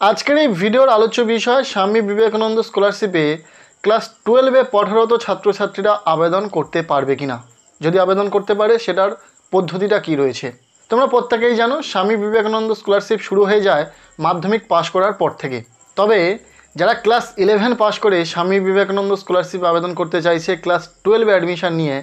আজকের এই ভিডিওর আলোচ্য বিষয় স্বামী বিবেকানন্দ স্কলারশিপে ক্লাস 12-এ পঠরত ছাত্রছাত্রীরা আবেদন করতে পারবে কিনা, যদি আবেদন করতে পারে সেটার পদ্ধতিটা কি রয়েছে। তোমরা প্রত্যেকেই জানো স্বামী বিবেকানন্দ স্কলারশিপ শুরু হয়ে যায় মাধ্যমিক পাশ করার পর থেকে। তবে যারা ক্লাস 11 পাশ করে স্বামী বিবেকানন্দ স্কলারশিপ আবেদন করতে চাইছে ক্লাস 12-এ অ্যাডমিশন নিয়ে,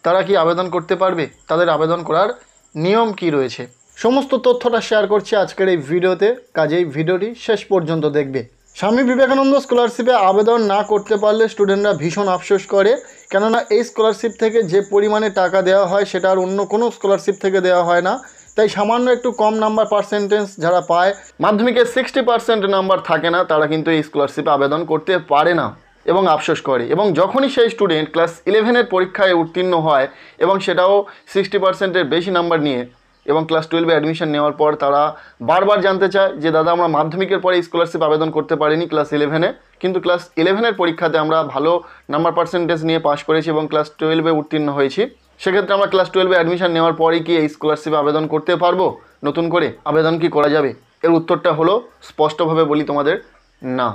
তারা কি আবেদন করতে পারবে, তাদের আবেদন করার নিয়ম কি রয়েছে, সমস্ত তথ্যটা শেয়ার করছি আজকের এই ভিডিওতে। কাজেই ভিডিওটি শেষ পর্যন্ত দেখবে। স্বামী বিবেকানন্দ স্কলারশিপে আবেদন না করতে পারলে স্টুডেন্টরা ভীষণ আফসোস করে, কেননা এই স্কলারশিপ থেকে যে পরিমাণে টাকা দেওয়া হয় সেটা আর অন্য কোনো স্কলারশিপ থেকে দেওয়া হয় না। তাই সামান্য একটু কম নাম্বার পার্সেন্টেজ যারা পায়, মাধ্যমিকে 60% নাম্বার থাকে না, তারা কিন্তু এই স্কলারশিপে আবেদন করতে পারে না এবং আফসোস করে। এবং যখনই সেই স্টুডেন্ট ক্লাস 11-এর পরীক্ষায় উত্তীর্ণ হয় এবং সেটাও 60%-এর বেশি নাম্বার নিয়ে এবং ক্লাস 12-এ অ্যাডমিশন নেওয়ার পর তারা বারবার জানতে চায় যে দাদা আমরা মাধ্যমিকের পরে স্কলারশিপ আবেদন করতে পারিনি ক্লাস 11-এ, কিন্তু ক্লাস 11-এর পরীক্ষাতে আমরা ভালো নাম্বার পার্সেন্টেজ নিয়ে পাস করেছি এবং ক্লাস 12-এ উত্তীর্ণ হয়েছি, সেক্ষেত্রে আমরা ক্লাস 12-এ অ্যাডমিশন নেওয়ার পরেই কি এই স্কলারশিপে আবেদন করতে পারবো? নতুন করে আবেদন কি করা যাবে? এর উত্তরটা হলো স্পষ্টভাবে বলি তোমাদের, না।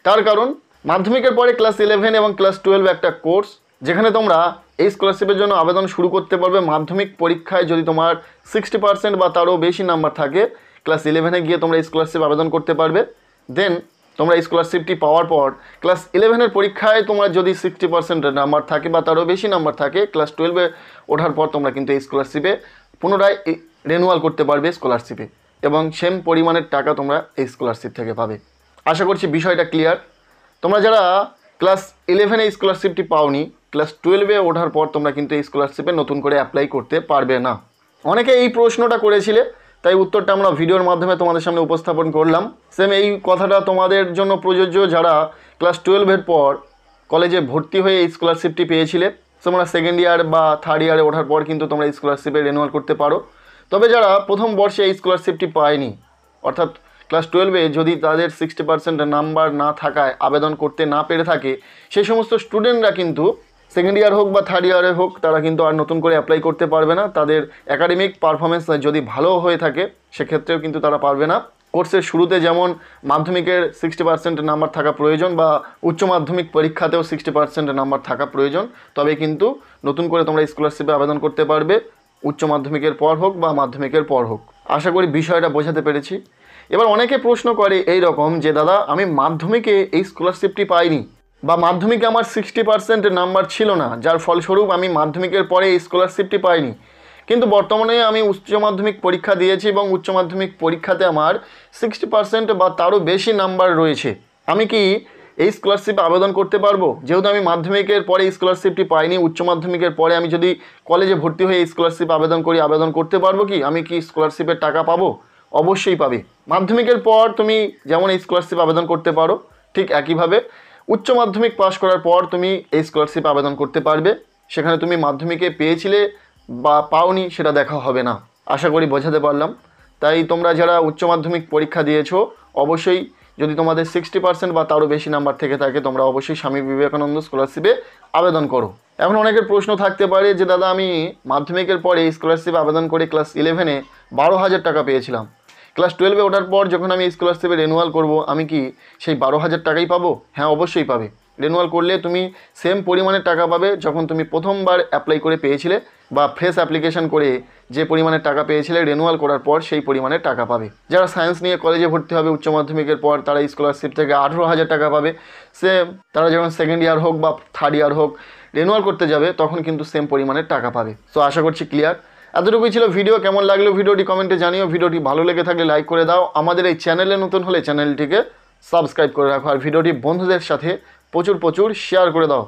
তার কারণ মাধ্যমিকের পরে ক্লাস 11 এবং ক্লাস 12 একটা কোর্স, যেখানে তোমরা এই স্কলারশিপের জন্য আবেদন শুরু করতে পারবে মাধ্যমিক পরীক্ষায় যদি তোমার 60% বা তারও বেশি নাম্বার থাকে, ক্লাস 11-এ গিয়ে তোমরা স্কলারশিপ আবেদন করতে পারবে। দেন তোমরা স্কলারশিপটি পাওয়ার পর ক্লাস 11-এর পরীক্ষায় তোমার যদি 60% নাম্বার থাকে বা তারও বেশি নাম্বার থাকে, ক্লাস 12-এ ওঠার পর তোমরা কিন্তু এই স্কলারশিপে পুনরায় রিনিউয়াল করতে পারবে স্কলারশিপে, এবং সেম পরিমাণের টাকা তোমরা এই স্কলারশিপ থেকে পাবে। আশা করছি বিষয়টা ক্লিয়ার। তোমরা যারা ক্লাস 11-এ স্কলারশিপটি পাওনি, ক্লাস 12-এ ওঠার পর তোমরা কিন্তু এই স্কলারশিপে নতুন করে অ্যাপ্লাই করতে পারবে না। অনেকে এই প্রশ্নটা করেছিলে, তাই উত্তরটা আমরা ভিডিওর মাধ্যমে তোমাদের সামনে উপস্থাপন করলাম। সেম এই কথাটা তোমাদের জন্য প্রযোজ্য যারা ক্লাস 12-এর পর কলেজে ভর্তি হয়ে এই স্কলারশিপটি পেয়েছিলে। তোমরা সেকেন্ড ইয়ার বা থার্ড ইয়ারে ওঠার পর কিন্তু তোমরা স্কলারশিপে রিনিউয়াল করতে পারো। তবে যারা প্রথম বর্ষে এই স্কলারশিপটি পায়নি, অর্থাৎ ক্লাস 12-এ যদি তাদের 60% নাম্বার না থাকায় আবেদন করতে না পেরে থাকে, সেই সমস্ত স্টুডেন্টরা কিন্তু সেকেন্ড ইয়ার হোক বা থার্ড ইয়ারে হোক, তারা কিন্তু আর নতুন করে অ্যাপ্লাই করতে পারবে না। তাদের একাডেমিক পারফরমেন্স যদি ভালো হয়ে থাকে সেক্ষেত্রেও কিন্তু তারা পারবে না। কোর্সের শুরুতে যেমন মাধ্যমিকের 60% নাম্বার থাকা প্রয়োজন বা উচ্চ মাধ্যমিক পরীক্ষাতেও 60% নাম্বার থাকা প্রয়োজন, তবে কিন্তু নতুন করে তোমরা স্কলারশিপে আবেদন করতে পারবে, উচ্চ মাধ্যমিকের পর হোক বা মাধ্যমিকের পর হোক। আশা করি বিষয়টা বোঝাতে পেরেছি। এবার অনেকে প্রশ্ন করে এই রকম যে দাদা আমি মাধ্যমিকে এই স্কলারশিপটি পাইনি বা মাধ্যমিকে আমার 60% নাম্বার ছিল না, যার ফলস্বরূপ আমি মাধ্যমিকের পরে এই স্কলারশিপটি পাইনি, কিন্তু বর্তমানে আমি উচ্চ মাধ্যমিক পরীক্ষা দিয়েছি এবং উচ্চ মাধ্যমিক পরীক্ষাতে আমার 60% বা তারও বেশি নাম্বার রয়েছে, আমি কি এই স্কলারশিপে আবেদন করতে পারবো? যেহেতু আমি মাধ্যমিকের পরে এই স্কলারশিপটি পাইনি, উচ্চ মাধ্যমিকের পরে আমি যদি কলেজে ভর্তি হয়ে এই স্কলারশিপ আবেদন করি, আবেদন করতে পারবো কি? আমি কি স্কলারশিপের টাকা পাবো? অবশ্যই পাবে। মাধ্যমিকের পর তুমি যেমন এই স্কলারশিপ আবেদন করতে পারো, ঠিক একইভাবে উচ্চ মাধ্যমিক পাশ করার পর তুমি এই স্কলারশিপ আবেদন করতে পারবে। সেখানে তুমি মাধ্যমিকে পেয়েছিলে বা পাওনি সেটা দেখা হবে না। আশা করি বোঝাতে পারলাম। তাই তোমরা যারা উচ্চ মাধ্যমিক পরীক্ষা দিয়েছো, অবশ্যই যদি তোমাদের 60% বা তারও বেশি নাম্বার থেকে থাকে, তোমরা অবশ্যই স্বামী বিবেকানন্দ স্কলারশিপে আবেদন করো। এখন অনেকের প্রশ্ন থাকতে পারে যে দাদা আমি মাধ্যমিকের পরে এই স্কলারশিপে আবেদন করে ক্লাস 11-এ 12,000 টাকা পেয়েছিলাম, ক্লাস 12-এ ওঠার পর যখন আমি স্কলারশিপে রিনিউয়াল করব, আমি কি সেই 12,000 টাকাই পাবো? হ্যাঁ, অবশ্যই পাবে। রিনিউয়াল করলে তুমি সেম পরিমাণের টাকা পাবে যখন তুমি প্রথমবার অ্যাপ্লাই করে পেয়েছিলে, বা ফ্রেশ অ্যাপ্লিকেশন করে যে পরিমাণের টাকা পেয়েছিলে রিনিউয়াল করার পর সেই পরিমাণের টাকা পাবে। যারা সায়েন্স নিয়ে কলেজে ভর্তি হবে উচ্চ মাধ্যমিকের পর, তারা স্কলারশিপ থেকে 18,000 টাকা পাবে। তারা যখন সেকেন্ড ইয়ার হোক বা থার্ড ইয়ার হোক রিনিউয়াল করতে যাবে, তখন কিন্তু সেম পরিমাণের টাকা পাবে। সো আশা করছি ক্লিয়ার। এতটুকুই ছিল ভিডিও। কেমন লাগলো ভিডিওটি কমেন্টে জানিও। ভিডিওটি ভালো লেগে থাকলে লাইক করে দাও। আমাদের এই চ্যানেলে নতুন হলে চ্যানেলটিকে সাবস্ক্রাইব করে রাখো, আর ভিডিওটি বন্ধুদের সাথে প্রচুর শেয়ার করে দাও।